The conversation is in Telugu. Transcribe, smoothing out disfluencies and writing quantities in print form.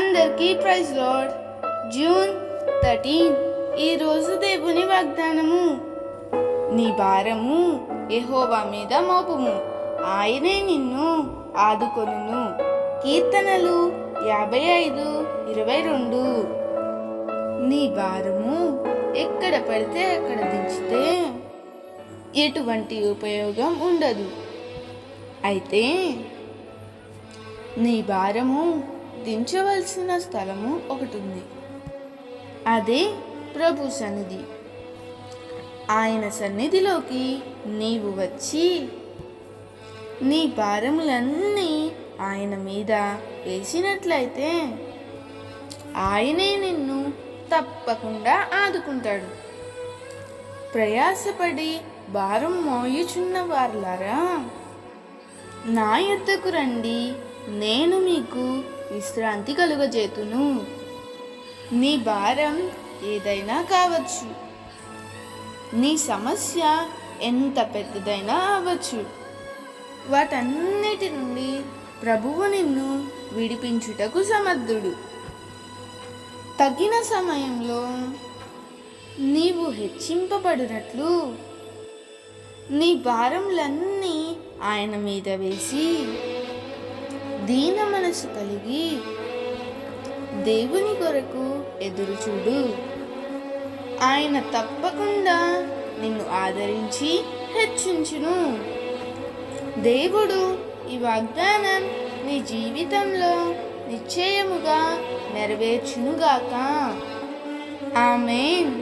అందరికీ ప్రైజ్ లార్డ్. జూన్ 13 ఈరోజు దేవుని వాగ్దానము. నీ భారము యెహోవా మీద మోపుము, ఆయనే నిన్ను ఆదుకొనును. కీర్తనలు 55:22. నీ భారము ఎక్కడ పడితే అక్కడ దించితే ఎటువంటి ఉపయోగం ఉండదు. అయితే నీ భారము దించవలసిన స్థలము ఒకటి ఉంది. అదే ప్రభు సన్నిధి. ఆయన సన్నిధిలోకి నీవు వచ్చి నీ భారములన్నీ ఆయన మీద వేసినట్లయితే ఆయనే నిన్ను తప్పకుండా ఆదుకుంటాడు. ప్రయాసపడి భారం మోయుచున్న వారులారా, నా యొద్దకు రండి, నేను మీకు విశ్రాంతి కలుగజేతును. నీ భారం ఏదైనా కావచ్చు, నీ సమస్య ఎంత పెద్దదైనా అవ్వచ్చు. వాటన్నిటి నుండి ప్రభువు నిన్ను విడిపించుటకు సమర్థుడు. తగిన సమయంలో నీవు హెచ్చింపబడినట్లు నీ భారములన్నీ ఆయన మీద వేసి దీన మనసు కలిగి దేవుని కొరకు ఎదురుచూడు. ఆయన తప్పకుండా నిన్ను ఆదరించి హెచ్చించును. దేవుడు ఈ వాగ్దానం నీ జీవితంలో నిశ్చయముగా నెరవేర్చునుగాక. ఆమేన్.